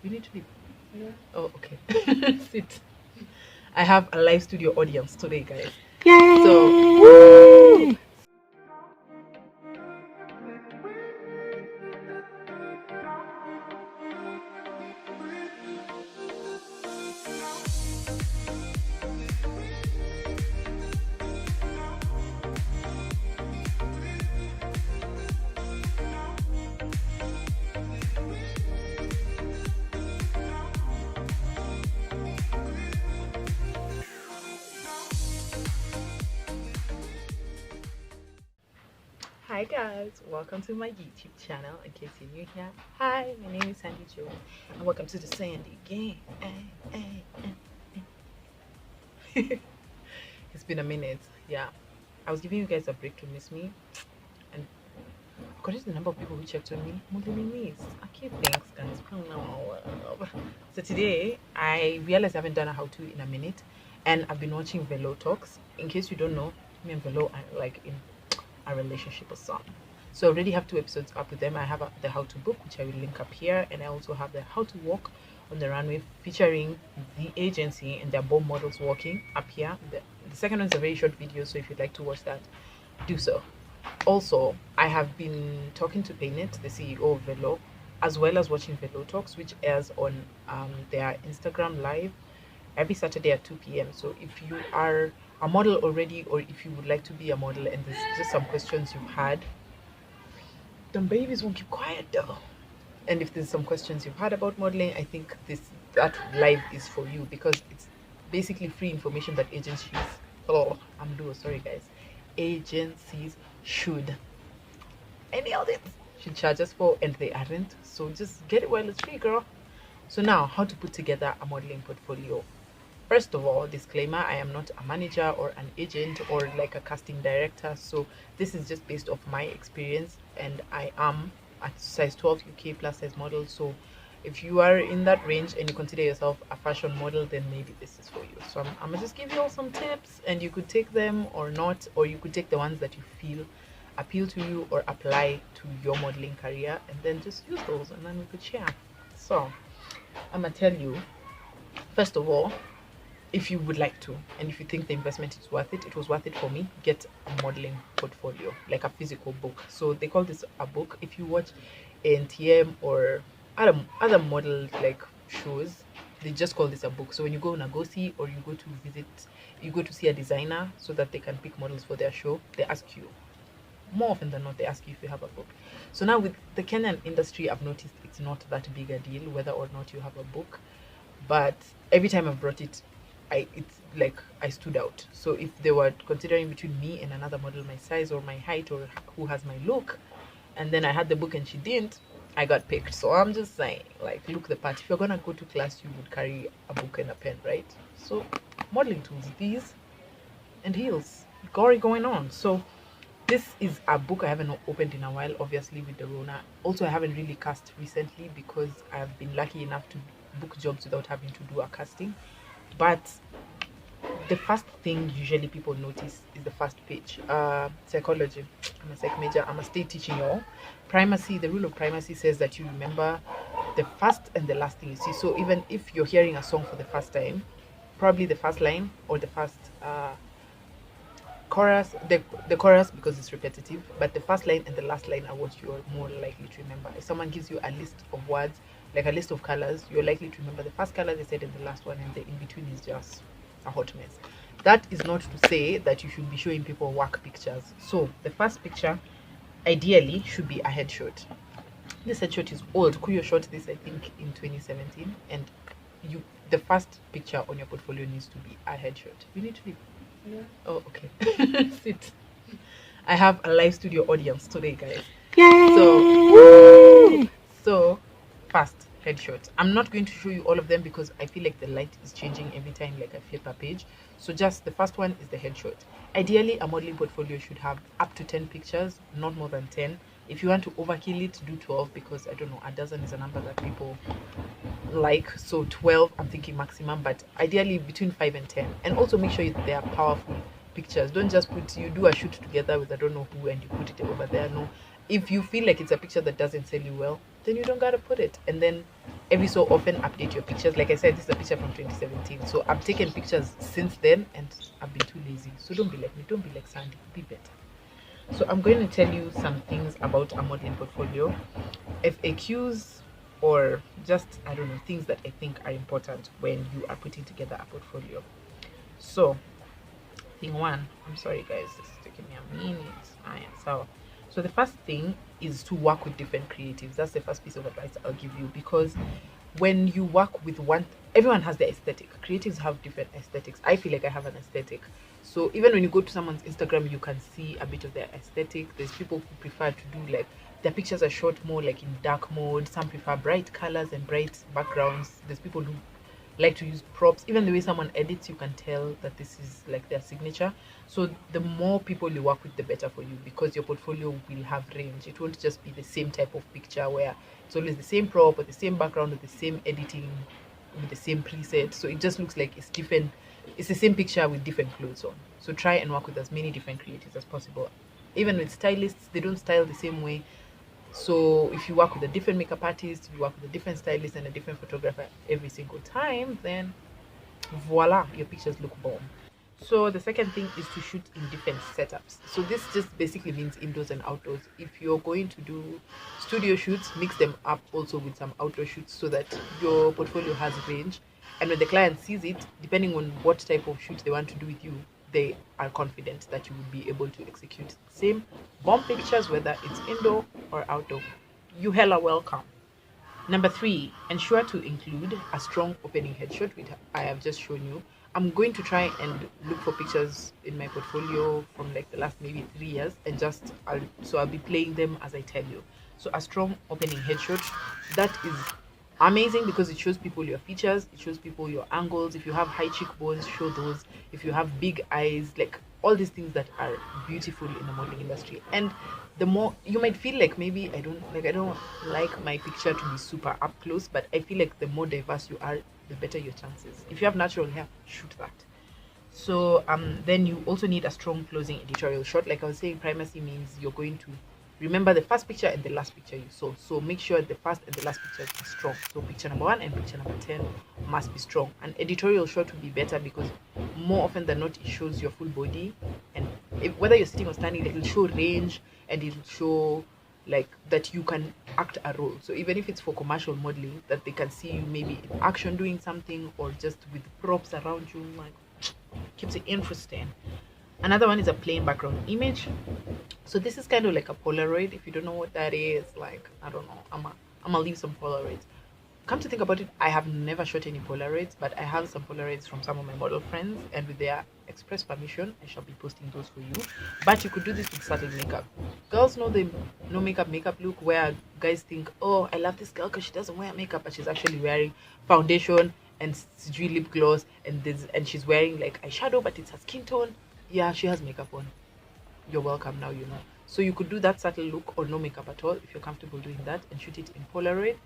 You need to leave. Yeah. Oh, okay. Sit. I have a live studio audience today, guys. Yay! So, woo! Hi guys, welcome to my YouTube channel. In case you're new here, hi, my name is Sandy Joan, and welcome to the Sandy Game. It's been a minute. Yeah, I was giving you guys a break to miss me, and according to the number of people who checked on me, more than me miss. I keep things, guys. So today, I realized I haven't done a how-to in a minute, and I've been watching Velour talks. In case you don't know, me and Velour are like in a relationship or something. So I already have 2 episodes up with them. I have the how-to book, which I will link up here, and I also have the how to walk on the runway featuring the agency and their bomb models walking up here. The second one is a very short video, so if you'd like to watch that, do so. Also, I have been talking to Paynet, the CEO of Velour, as well as watching Velour Talks, which airs on their Instagram live every Saturday at 2 p.m. So if you are a model already, or if you would like to be a model and there's just some questions you've had, them babies won't keep quiet though. And if there's some questions you've had about modeling, I think that live is for you, because it's basically free information that agencies, sorry guys, agencies should, any of it should charge us for, and they aren't. So just get it while it's free, girl. So now, how to put together a modeling portfolio. First of all, disclaimer, I am not a manager or an agent or like a casting director, so this is just based off my experience, and I am a size 12 UK plus size model. So if you are in that range and you consider yourself a fashion model, then maybe this is for you. So I'm gonna just give you all some tips, and you could take them or not, or you could take the ones that you feel appeal to you or apply to your modeling career, and then just use those, and then we could share. So I'm gonna tell you, first of all, if you would like to, and if you think the investment is worth it, it was worth it for me, get a modeling portfolio, like a physical book. So they call this a book. If you watch NTM or other model like shows, they just call this a book. So when you go on a go see, or you go to see a designer so that they can pick models for their show, they ask you, more often than not, they ask you if you have a book. So now with the Kenyan industry, I've noticed it's not that big a deal whether or not you have a book, but every time I've brought it, it's like I stood out. So if they were considering between me and another model my size or my height or who has my look, and then I had the book and she didn't, I got picked. So I'm just saying, like, look the part. If you're gonna go to class, you would carry a book and a pen, right? So modeling tools, these and heels, gory going on. So this is a book I haven't opened in a while, obviously with the Rona. Also, I haven't really cast recently because I've been lucky enough to book jobs without having to do a casting. But the first thing usually people notice is the first page. Psychology. I'm a psych major. I'm a state teaching y'all. Primacy. The rule of primacy says that you remember the first and the last thing you see. So even if you're hearing a song for the first time, probably the first line or the first chorus, the chorus, because it's repetitive, but the first line and the last line are what you're more likely to remember. If someone gives you a list of words, like a list of colors, you're likely to remember the first color they said and the last one, and the in between is just a hot mess. That is not to say that you should be showing people work pictures. So the first picture ideally should be a headshot. This headshot is old. Kuyo shot this, I think, in 2017, and the first picture on your portfolio needs to be a headshot. You need to be. Yeah. Oh, okay. Sit. I have a live studio audience today, guys. Yay! So first, headshot. I'm not going to show you all of them because I feel like the light is changing every time like I flip a page. So just the first one is the headshot. Ideally, a modeling portfolio should have up to 10 pictures, not more than 10. If you want to overkill it, do 12, because I don't know, a dozen is a number that people like. So 12, I'm thinking maximum, but ideally between 5 and 10. And also make sure they are powerful pictures. Don't just you do a shoot together with I don't know who and you put it over there. No, if you feel like it's a picture that doesn't sell you well, then you don't gotta put it. And then every so often update your pictures. Like I said, this is a picture from 2017, so I've taken pictures since then and I've been too lazy. So don't be like me, don't be like Sandy, be better. So I'm going to tell you some things about a modeling portfolio, FAQs, or just, I don't know, things that I think are important when you are putting together a portfolio. So thing one, I'm sorry guys, this is taking me a minute. So the first thing is to work with different creatives. That's the first piece of advice I'll give you, because when you work with one, everyone has their aesthetic. Creatives have different aesthetics. I feel like I have an aesthetic, so even when you go to someone's Instagram, you can see a bit of their aesthetic. There's people who prefer to do like their pictures are shot more like in dark mode. Some prefer bright colors and bright backgrounds. There's people who like to use props. Even the way someone edits, you can tell that this is like their signature. So the more people you work with, the better for you, because your portfolio will have range. It won't just be the same type of picture where it's always the same prop or the same background or the same editing with the same preset. So it just looks like it's different. It's the same picture with different clothes on. So try and work with as many different creatives as possible. Even with stylists, they don't style the same way. So if you work with a different makeup artist, if you work with a different stylist and a different photographer every single time, then voila, your pictures look bomb. So the second thing is to shoot in different setups. So this just basically means indoors and outdoors. If you're going to do studio shoots, mix them up also with some outdoor shoots so that your portfolio has range. And when the client sees it, depending on what type of shoot they want to do with you, they are confident that you will be able to execute the same bomb pictures, whether it's indoor or outdoor. You hella welcome. Number 3, ensure to include a strong opening headshot, which I have just shown you. I'm going to try and look for pictures in my portfolio from like the last maybe 3 years, and I'll be playing them as I tell you. So a strong opening headshot, that is amazing because it shows people your features, it shows people your angles. If you have high cheekbones, show those. If you have big eyes, like all these things that are beautiful in the modeling industry. And the more you might feel like maybe I don't like my picture to be super up close, but I feel like the more diverse you are, the better your chances. If you have natural hair, shoot that. So then you also need a strong closing editorial shot. Like I was saying, primacy means you're going to remember the first picture and the last picture you saw. So make sure the first and the last pictures are strong. So picture number 1 and picture number 10 must be strong. An editorial shot will be better because more often than not it shows your full body, and whether you're sitting or standing, it will show range, and it will show like that you can act a role. So even if it's for commercial modeling, that they can see you maybe in action doing something, or just with props around you, like keeps it interesting. Another one is a plain background image. So this is kind of like a Polaroid. If you don't know what that is, like I don't know, I'm gonna leave some Polaroids. Come to think about it, I have never shot any Polaroids, but I have some Polaroids from some of my model friends, and with their express permission, I shall be posting those for you. But you could do this with subtle makeup. Girls know the no makeup look, where guys think, oh, I love this girl because she doesn't wear makeup, but she's actually wearing foundation and lip gloss, and she's wearing like eyeshadow, but it's her skin tone. Yeah, she has makeup on. You're welcome, now you know. So you could do that subtle look or no makeup at all if you're comfortable doing that, and shoot it in Polaroid.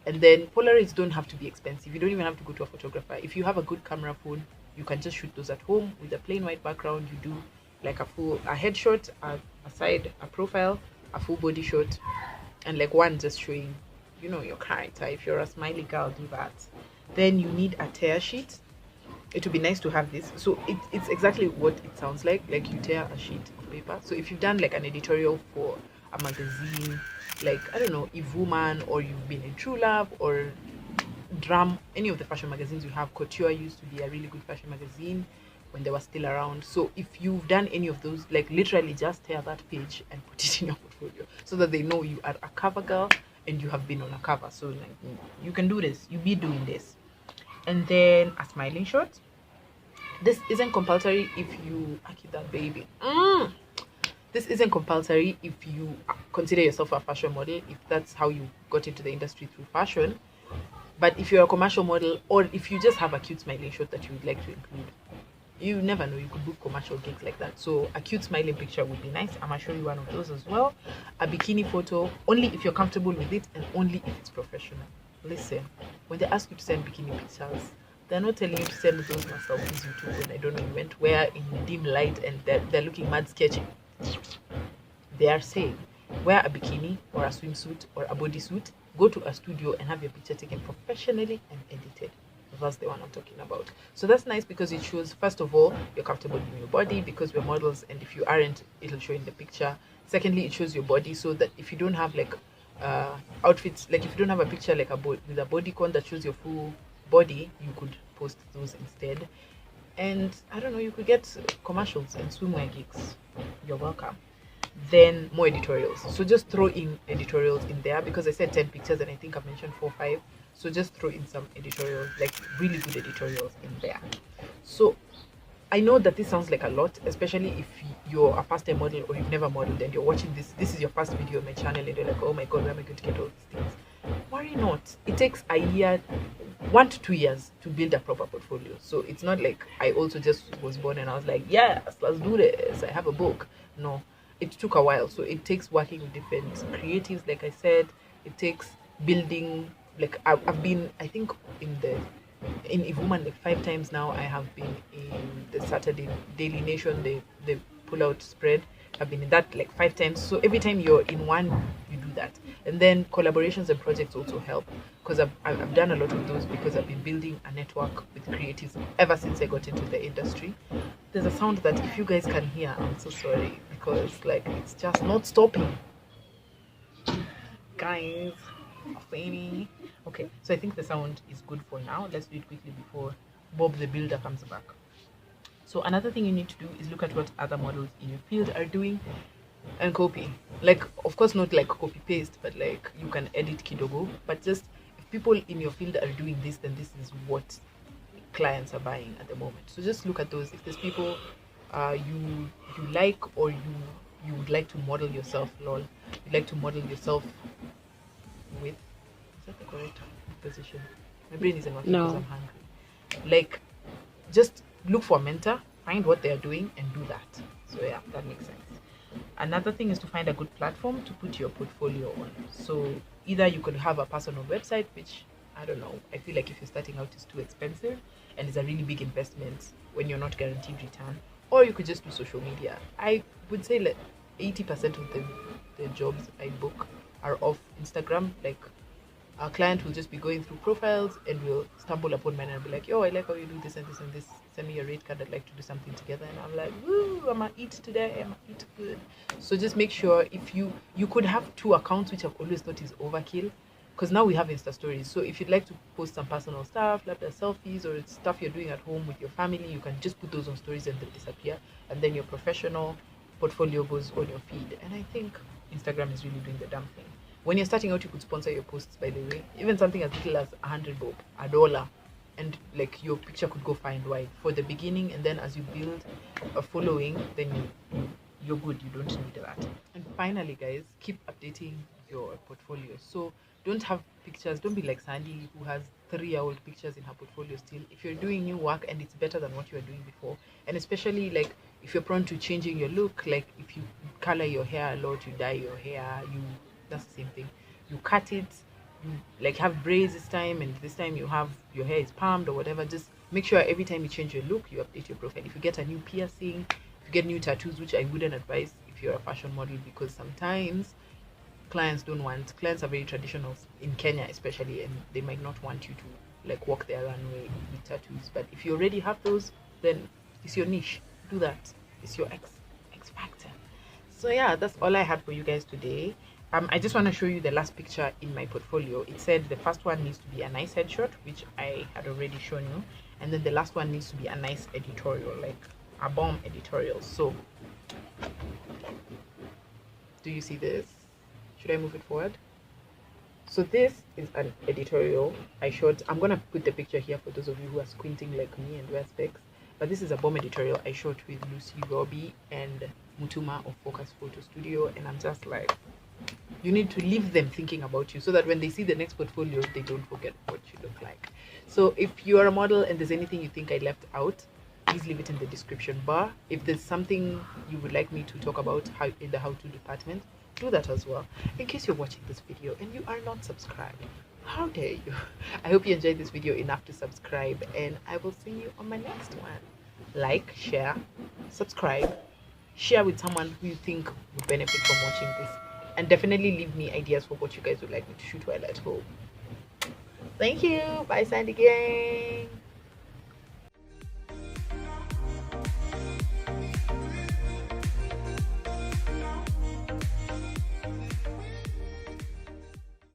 And then Polaroids don't have to be expensive. You don't even have to go to a photographer. If you have a good camera phone, you can just shoot those at home with a plain white background. You do like a headshot, a side, a profile, a full body shot, and like one just showing, you know, your character. If you're a smiley girl, do that. Then you need a tear sheet. It would be nice to have this. So it's exactly what it sounds like you tear a sheet of paper. So if you've done like an editorial for a magazine, like I don't know, Eve Woman, or you've been in True Love or Drum, any of the fashion magazines you have. Couture used to be a really good fashion magazine when they were still around. So if you've done any of those, like literally just tear that page and put it in your portfolio so that they know you are a cover girl and you have been on a cover. So like you can do this, you be doing this. And then a smiling shot. This isn't compulsory if you keep that baby. This isn't compulsory if you consider yourself a fashion model, if that's how you got into the industry through fashion. But if you're a commercial model, or if you just have a cute smiling shot that you would like to include, you never know, you could book commercial gigs like that. So a cute smiling picture would be nice. I'm gonna show you one of those as well. A bikini photo, only if you're comfortable with it and only if it's professional. Listen, when they ask you to send bikini pictures, they're not telling you to send those selfies you took when I don't know you went where in dim light and they're looking mad sketchy. They are saying wear a bikini or a swimsuit or a bodysuit go to a studio and have your picture taken professionally and edited. That's the one I'm talking about. So that's nice because it shows, first of all, you're comfortable in your body because we're models, and if you aren't, it'll show in the picture. Secondly, it shows your body so that if you don't have like outfits, like if you don't have a picture like with a bodycon that shows your full body, you could post those instead. And I don't know, you could get commercials and swimwear gigs. You're welcome. Then more editorials. So just throw in editorials in there because I said 10 pictures and I think I've mentioned 4 or 5. So just throw in some editorials, like really good editorials in there. So I know that this sounds like a lot, especially if you're a first time model or you've never modeled and you're watching this is your first video on my channel and you're like, oh my god, where am I going to get all these things? Worry not. It takes a year, 1 to 2 years to build a proper portfolio. So it's not like I also just was born and I was like, yes, let's do this, I have a book. No, it took a while. So it takes working with different creatives, like I said. It takes building, like I've been, I think in If Woman like 5 times now. I have been in the Saturday Daily Nation, the pull out spread. I've been in that like 5 times. So every time you're in one, you do that. And then collaborations and projects also help because I've done a lot of those because I've been building a network with creatives ever since I got into the industry. There's a sound that if you guys can hear, I'm so sorry because like it's just not stopping. Guys, funny. Okay, so I think the sound is good for now. Let's do it quickly before Bob the Builder comes back. So another thing you need to do is look at what other models in your field are doing and copy. Like, of course, not like copy paste, but like you can edit kidogo. But just if people in your field are doing this, then this is what clients are buying at the moment. So just look at those. If there's people you like, or you would like to model yourself, you'd like to model yourself with. Is that the correct position? My brain isn't working because I'm hungry. Like, just look for a mentor, find what they're doing, and do that. So yeah, that makes sense. Another thing is to find a good platform to put your portfolio on. So either you could have a personal website, which I don't know, I feel like if you're starting out is too expensive and it's a really big investment when you're not guaranteed return, or you could just do social media. I would say like 80% of the jobs I book are off Instagram. Like, our client will just be going through profiles and will stumble upon mine and be like, yo, I like how you do this and this and this, send me your rate card, I'd like to do something together. And I'm like, woo, I'm gonna eat today, I'm gonna eat good. So just make sure, if you could have 2 accounts, which I've always thought is overkill, because now we have Insta stories. So if you'd like to post some personal stuff, like selfies or stuff you're doing at home with your family, you can just put those on stories and they'll disappear, and then your professional portfolio goes on your feed. And I think Instagram is really doing the damn thing. When you're starting out, you could sponsor your posts, by the way. Even something as little as $100, $1, and like your picture could go far and wide for the beginning. And then as you build a following, then you're good. You don't need that. And finally, guys, keep updating your portfolio. So don't have pictures. Don't be like Sandy, who has 3-year-old pictures in her portfolio still. If you're doing new work and it's better than what you were doing before, and especially like if you're prone to changing your look, like if you color your hair a lot, you dye your hair, that's the same thing. You cut it, you like have braids this time, and this time you have your hair is palmed or whatever. Just make sure every time you change your look, you update your profile. If you get a new piercing, if you get new tattoos, which I wouldn't advise if you're a fashion model, because sometimes clients are very traditional in Kenya especially, and they might not want you to like walk their runway with tattoos. But if you already have those, then it's your niche. Do that. It's your X factor. So yeah, that's all I had for you guys today. I just want to show you the last picture in my portfolio. It said the first one needs to be a nice headshot, which I had already shown you, and then the last one needs to be a nice editorial, like a bomb editorial. So do you see this? Should I move it forward? So this is an editorial I shot. I'm gonna put the picture here for those of you who are squinting like me and wear specs. But this is a bomb editorial I shot with Lucy Robbie and Mutuma of Focus Photo Studio, and I'm just like, you need to leave them thinking about you so that when they see the next portfolio, they don't forget what you look like. So if you are a model and there's anything you think I left out, please leave it in the description bar. If there's something you would like me to talk about in the how-to department, do that as well. In case you're watching this video and you are not subscribed, how dare you? I hope you enjoyed this video enough to subscribe, and I will see you on my next one. Like, share, subscribe, share with someone who you think would benefit from watching this. And definitely leave me ideas for what you guys would like me to shoot while at home. Thank you. Bye, Sandy Gang.